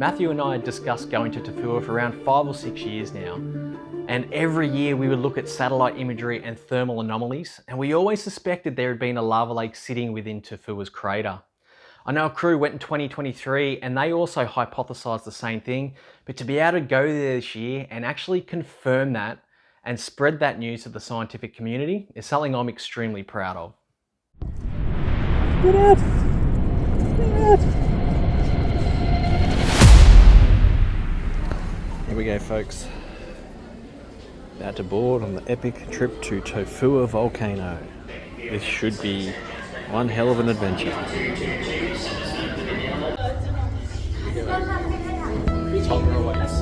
Matthew and I had discussed going to Tofua for around 5 or 6 years now, and every year we would look at satellite imagery and thermal anomalies, and we always suspected there had been a lava lake sitting within Tofua's crater. I know a crew went in 2023 and they also hypothesised the same thing, but to be able to go there this year and actually confirm that and spread that news to the scientific community is something I'm extremely proud of. Get out! Get out! Here we go, folks. About to board on the epic trip to Tofua Volcano. This should be one hell of an adventure. Tonga awaits.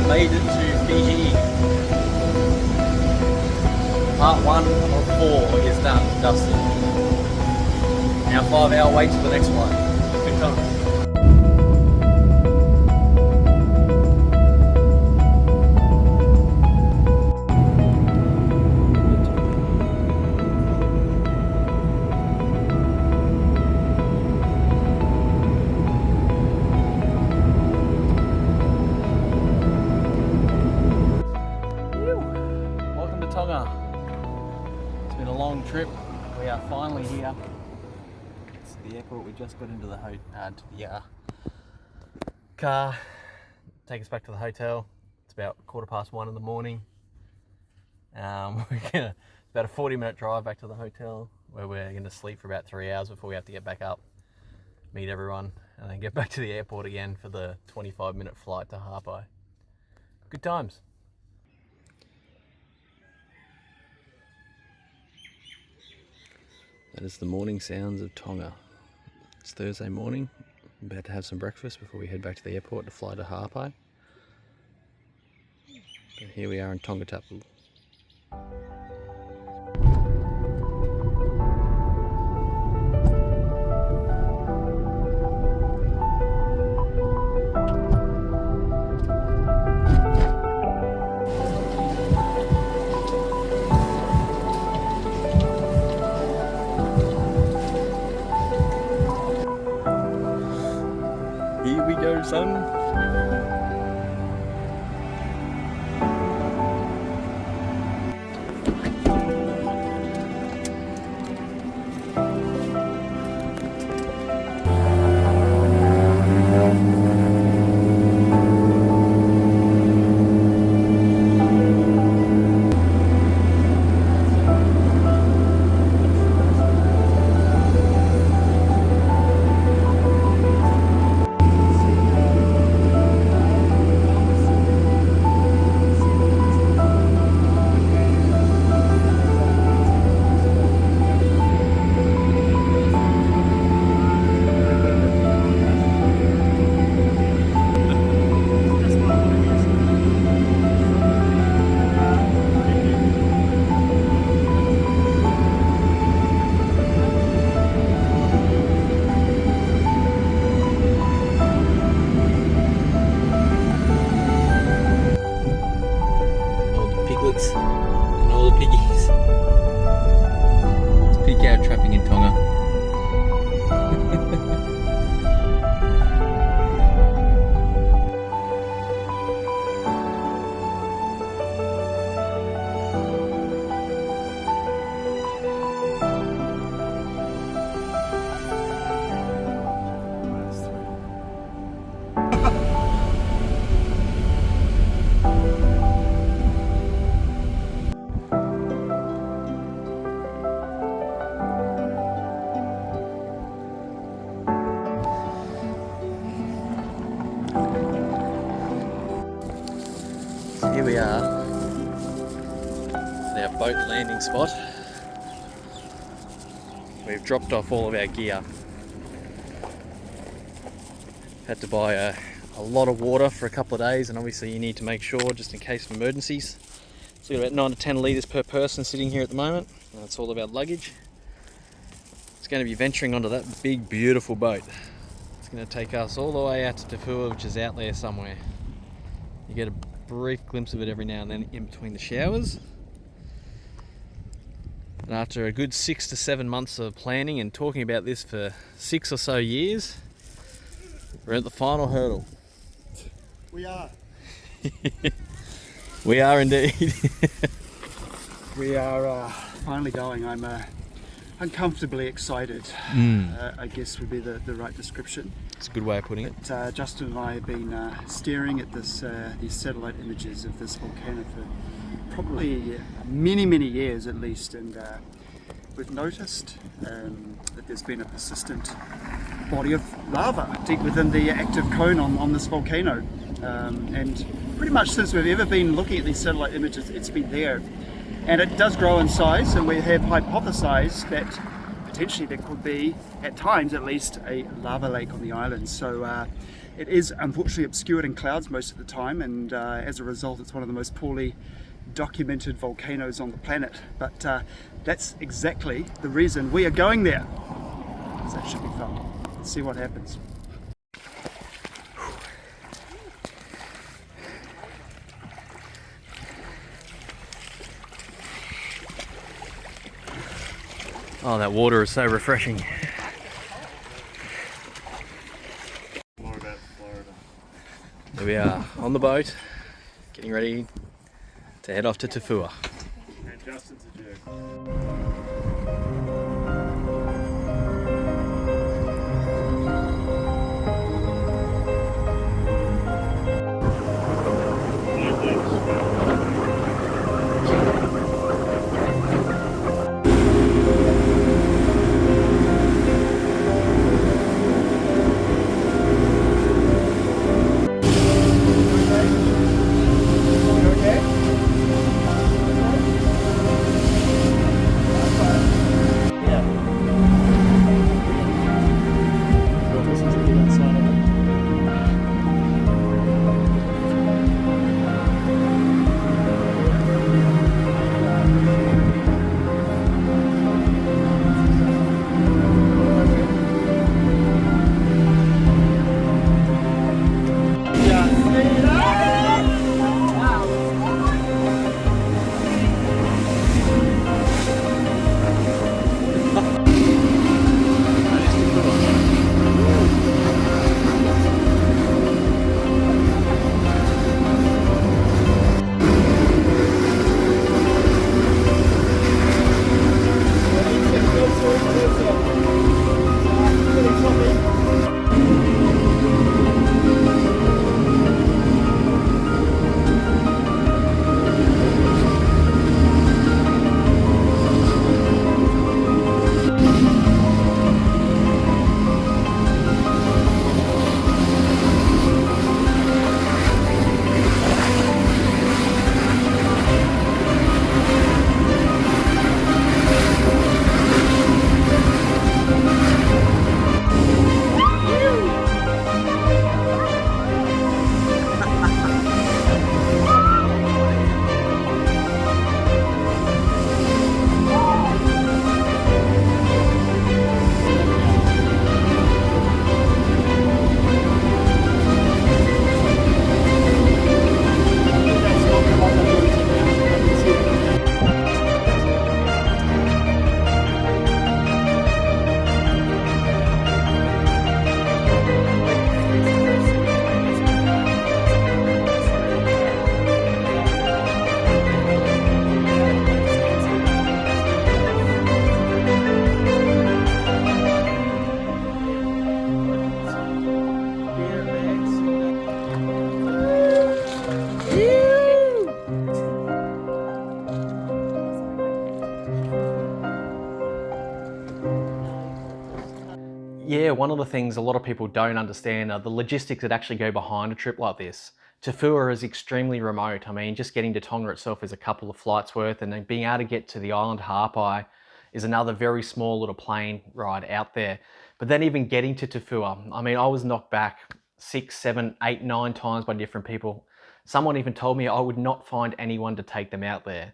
Made it to Fiji. Part 1 of 4 is done, dusted. Now 5-hour wait till the next flight. Good times. Tonga. It's been a long trip. We are finally here. It's the airport. We just got into the car. Take us back to the hotel. It's about 1:15 in the morning. It's about a 40-minute drive back to the hotel where we're going to sleep for about 3 hours before we have to get back up, meet everyone, and then get back to the airport again for the 25-minute flight to Harpo. Good times. That is the morning sounds of Tonga. It's Thursday morning. I'm about to have some breakfast before we head back to the airport to fly to Harpo. But here we are in Tonga Tapu. Here we go, son. And all the piggies. It's peak hour traffic in Tonga. Here we are at our boat landing spot. We've dropped off all of our gear. Had to buy a lot of water for a couple of days, and obviously you need to make sure just in case of emergencies. So we've got about 9 to 10 litres per person sitting here at the moment. That's all about luggage. It's going to be venturing onto that big beautiful boat. It's going to take us all the way out to Tofua, which is out there somewhere. You get a brief glimpse of it every now and then in between the showers. And after a good 6 to 7 months of planning and talking about this for 6 or so years, we're at the final hurdle. We are. We are indeed. We are finally going. I'm uncomfortably excited, I guess would be the right description. It's a good way of putting it. But, Justin and I have been staring at these satellite images of this volcano for probably many years at least, and we've noticed that there's been a persistent body of lava deep within the active cone on this volcano, and pretty much since we've ever been looking at these satellite images, it's been there, and it does grow in size, and we have hypothesized that potentially there could be, at times at least, a lava lake on the island. So it is unfortunately obscured in clouds most of the time, and as a result it's one of the most poorly documented volcanoes on the planet, but that's exactly the reason we are going there. So that should be fun. Let's see what happens. Oh, that water is so refreshing. Florida. Here we are on the boat, getting ready to head off to Tofua. And Justin's a jerk. Yeah, one of the things a lot of people don't understand are the logistics that actually go behind a trip like this. Tofua is extremely remote. I mean, just getting to Tonga itself is a couple of flights worth, and then being able to get to the island Harpai is another very small little plane ride out there. But then even getting to Tofua, I mean, I was knocked back 6, 7, 8, 9 times by different people. Someone even told me I would not find anyone to take them out there.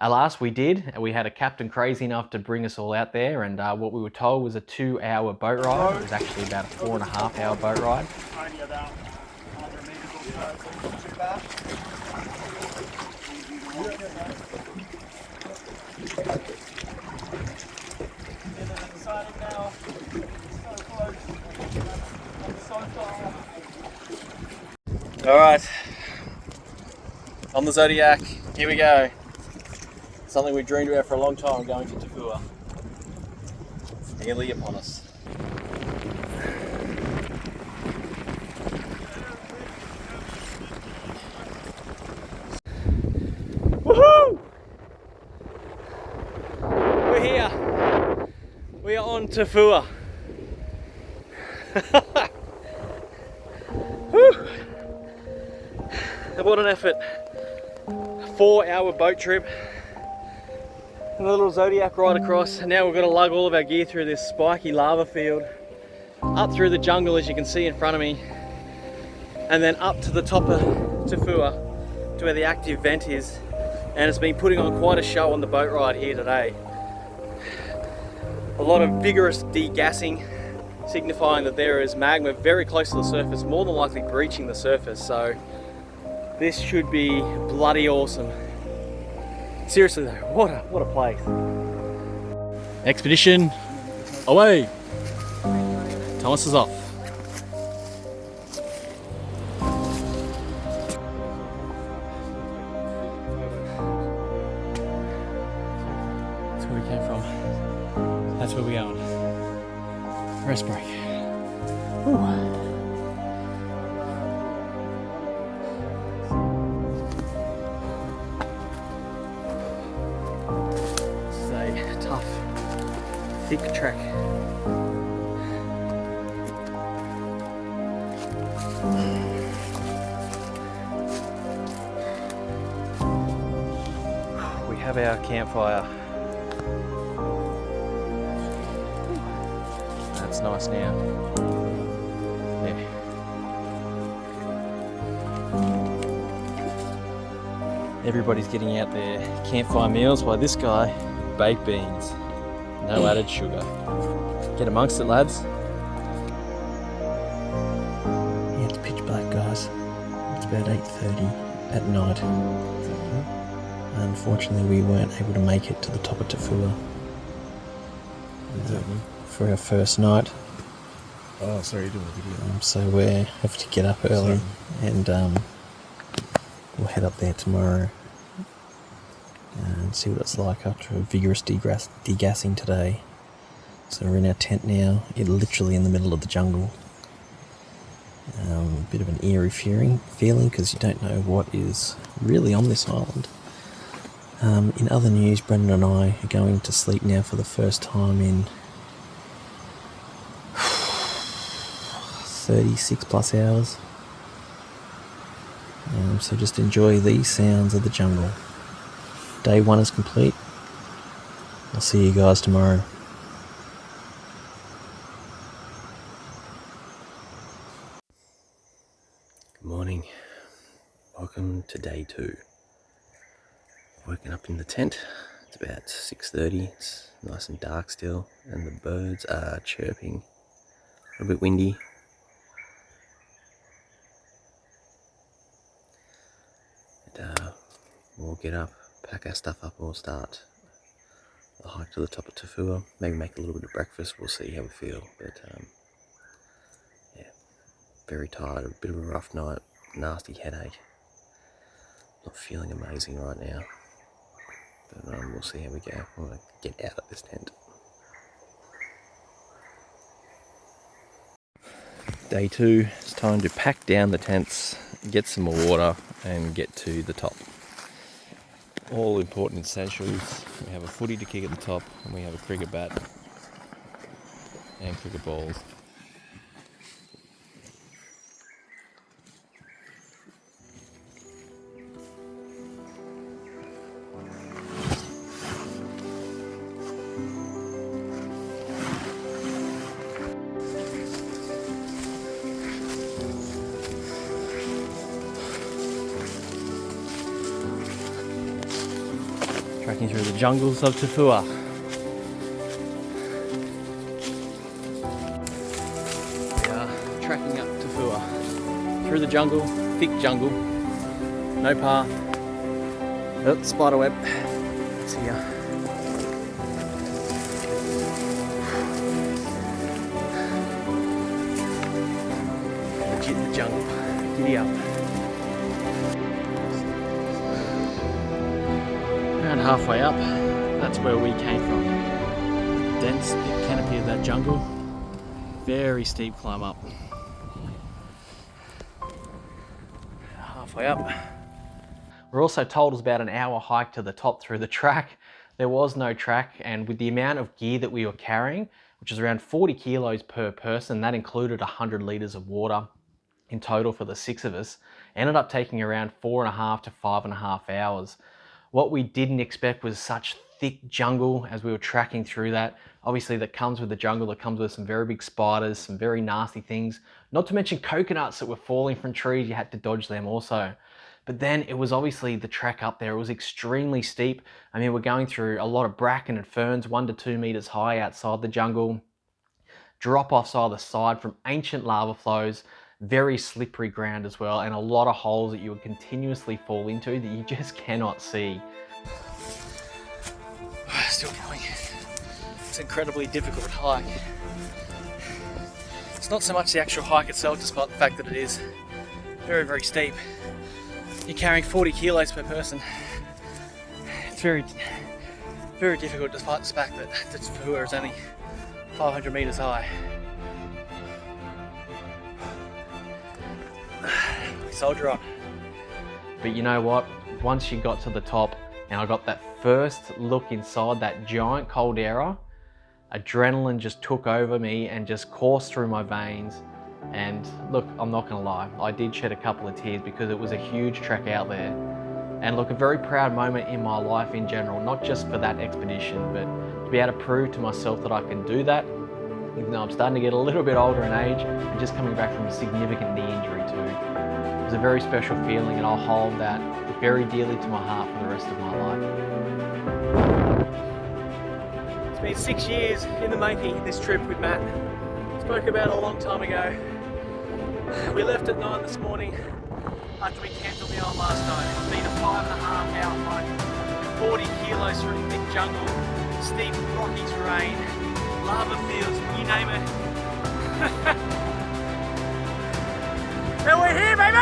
Alas, we did, and we had a captain crazy enough to bring us all out there, and what we were told was a 2-hour boat ride. It was actually about a 4.5-hour boat ride. Only about 100 metres or so, so it's not too bad. And then deciding now, so close, I'm so far. All right, on the Zodiac, here we go. Something we dreamed about for a long time, going to Tofua. It's nearly upon us. Woohoo! We're here. We are on Tofua. Whew. What an effort. 4-hour boat trip. And a little Zodiac ride across, and now we've got to lug all of our gear through this spiky lava field, up through the jungle as you can see in front of me, and then up to the top of Tofua to where the active vent is. And it's been putting on quite a show on the boat ride here today. A lot of vigorous degassing, signifying that there is magma very close to the surface, more than likely breaching the surface. So this should be bloody awesome. Seriously though, what a place. Expedition away. Thomas is off. That's where we came from. That's where we are. Rest break. Whew. Thick track. We have our campfire. That's nice now. Yeah. Everybody's getting out their campfire meals while this guy, baked beans. No added sugar. Get amongst it, lads. Yeah, it's pitch black, guys. It's about 8:30 at night. Unfortunately, we weren't able to make it to the top of Tofua for our first night. Oh, sorry, you're doing a video. So we have to get up early and we'll head up there tomorrow and see what it's like after a vigorous degassing today. So we're in our tent now, literally in the middle of the jungle. A bit of an eerie feeling because you don't know what is really on this island. In other news, Brendan and I are going to sleep now for the first time in 36 plus hours. So just enjoy these sounds of the jungle. Day 1 is complete. I'll see you guys tomorrow. Good morning. Welcome to day 2. Woken up in the tent. It's about 6:30. It's nice and dark still, and the birds are chirping. A little bit windy. And we'll get up, pack our stuff up, and we'll start the hike to the top of Tofua. Maybe make a little bit of breakfast. We'll see how we feel. But yeah, very tired. A bit of a rough night. Nasty headache. Not feeling amazing right now. But we'll see how we go. I want to get out of this tent. Day 2, it's time to pack down the tents, get some more water, and get to the top. All important essentials. We have a footy to kick at the top, and we have a cricket bat and cricket balls. Trekking through the jungles of Tofua. We are trekking up Tofua. Through the jungle, thick jungle, no path. Oh, spider web. It's here. Legit the jungle. Giddy up. Around halfway up, that's where we came from. Dense, thick canopy of that jungle. Very steep climb up. Halfway up. We're also told it was about an hour hike to the top through the track. There was no track, and with the amount of gear that we were carrying, which is around 40 kilos per person, that included 100 litres of water in total for the 6 of us, ended up taking around 4.5 to 5.5 hours. What we didn't expect was such thick jungle as we were tracking through that. Obviously that comes with the jungle, that comes with some very big spiders, some very nasty things, not to mention coconuts that were falling from trees. You had to dodge them also. But then it was obviously the trek up there. It was extremely steep. I mean, we're going through a lot of bracken and ferns, 1 to 2 meters high outside the jungle. Drop-offs either side from ancient lava flows, very slippery ground as well, and a lot of holes that you would continuously fall into that you just cannot see. Still going. It's an incredibly difficult hike. It's not so much the actual hike itself, despite the fact that it is very, very steep. You're carrying 40 kilos per person. It's very, very difficult, despite the fact that the Tofua is only 500 meters high. Soldier on. But you know what? Once you got to the top and I got that first look inside that giant caldera, adrenaline just took over me and just coursed through my veins. And look, I'm not gonna lie, I did shed a couple of tears because it was a huge trek out there. And look, a very proud moment in my life in general, not just for that expedition, but to be able to prove to myself that I can do that, even though I'm starting to get a little bit older in age and just coming back from a significant knee injury too. It was a very special feeling, and I'll hold that very dearly to my heart for the rest of my life. It's been 6 years in the making, this trip with Matt. Spoke about it a long time ago. We left at 9 this morning after we camped on the island last night. It's been a 5.5 hour hike, 40 kilos through thick jungle, steep rocky terrain, lava fields, you name it. And we're here, baby!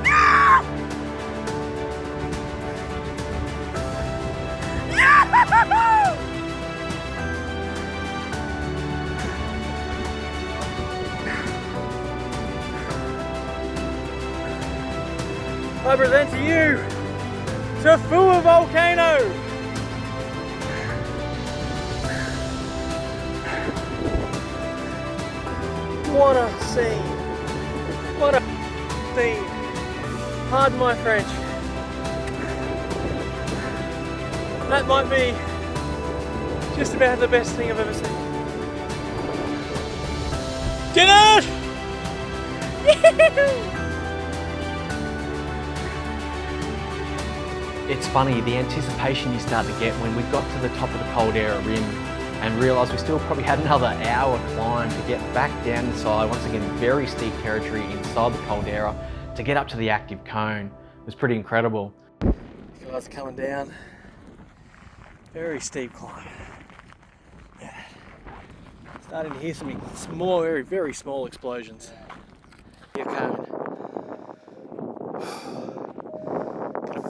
Yeah! Yeah! I present to you Tofua Volcano! What a scene! What a scene! Pardon my French. That might be just about the best thing I've ever seen. Get out! It's funny, the anticipation you start to get when we got to the top of the caldera rim and realised we still probably had another hour climb to get back down inside, once again very steep territory inside the caldera, to get up to the active cone. It was pretty incredible. Guys coming down, very steep climb. Yeah. Starting to hear some small, very, very small explosions. Here cone.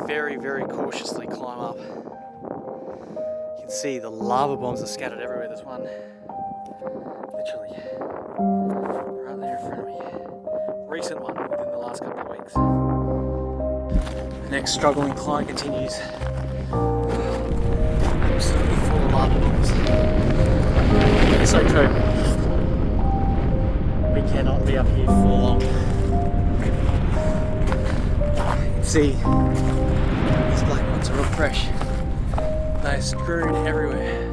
Very, very cautiously climb up. You can see the lava bombs are scattered everywhere. There's one literally right there in front of me. Recent one within the last couple of weeks. The next struggling climb continues. Absolutely full of lava bombs. It's so true. We cannot be up here for long. You can see these black ones are real fresh. They're strewn everywhere.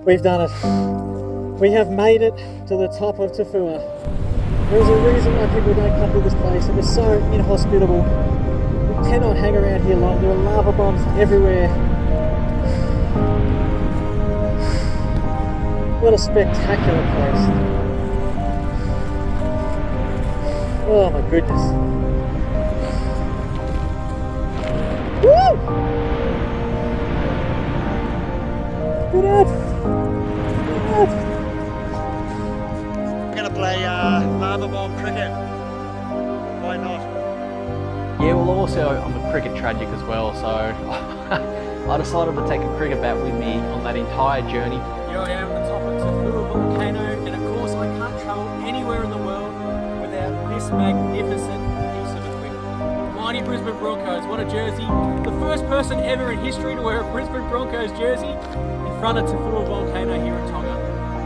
We've done it. We have made it to the top of Tofua. There's a reason why people don't come to this place. It is so inhospitable. We cannot hang around here long. There are lava bombs everywhere. What a spectacular place. Oh my goodness. Woo! Get out! Get out! I'm gonna play lava bomb cricket. Why not? Yeah, well also I'm a cricket tragic as well, so I decided to take a cricket bat with me on that entire journey. Here I am at the top of Tofua Volcano, and of course I can't travel anywhere in the world without this magnificent piece of equipment. Mighty Brisbane Broncos, what a jersey. The first person ever in history to wear a Brisbane Broncos jersey in front of Tofua Volcano here in Tonga.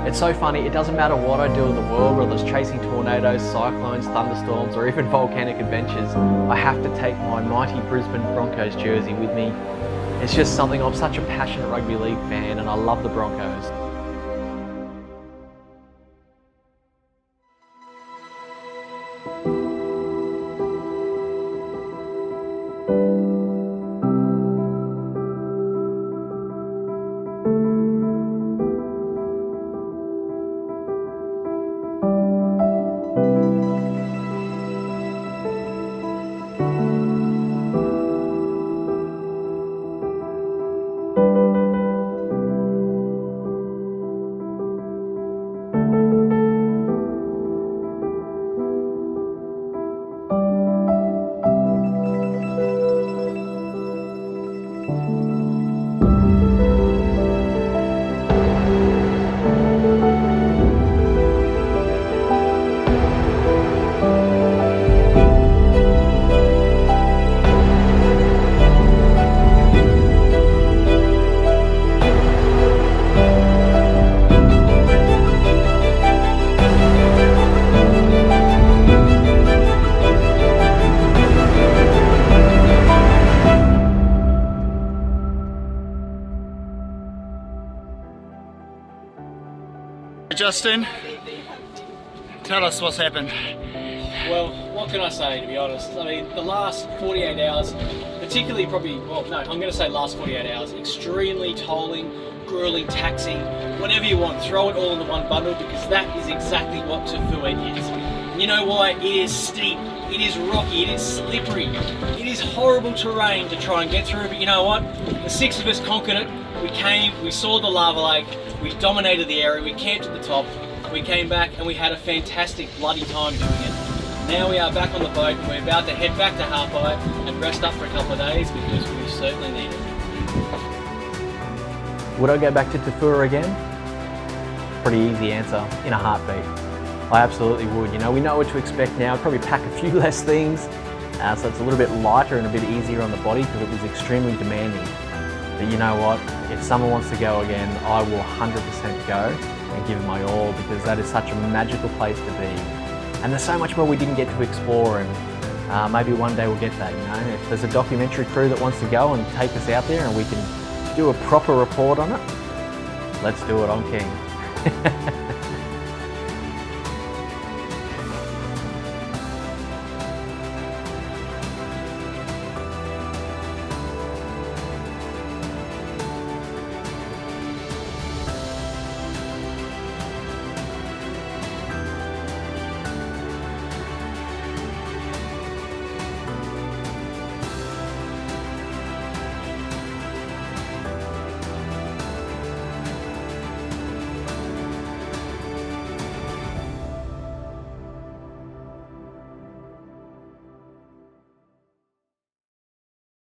It's so funny, it doesn't matter what I do in the world, whether it's chasing tornadoes, cyclones, thunderstorms, or even volcanic adventures, I have to take my mighty Brisbane Broncos jersey with me. It's just something, I'm such a passionate rugby league fan and I love the Broncos. Justin, tell us what's happened. Well, what can I say, to be honest? I mean, the last 48 hours, particularly probably, well, no, I'm going to say last 48 hours, extremely tolling, grueling, taxing, whatever you want, throw it all into one bundle, because that is exactly what Tofua is. And you know why? It is steep, it is rocky, it is slippery, it is horrible terrain to try and get through, but you know what? The 6 of us conquered it. We came, we saw the lava lake, we dominated the area, we camped at the top, we came back and we had a fantastic bloody time doing it. Now we are back on the boat and we're about to head back to Harpai and rest up for a couple of days because we certainly need it. Would I go back to Tofua again? Pretty easy answer, in a heartbeat. I absolutely would. You know, we know what to expect now. I'd probably pack a few less things, so it's a little bit lighter and a bit easier on the body because it was extremely demanding. But you know what, if someone wants to go again, I will 100% go and give it my all because that is such a magical place to be. And there's so much more we didn't get to explore and maybe one day we'll get that, you know. If there's a documentary crew that wants to go and take us out there and we can do a proper report on it, let's do it, I'm keen.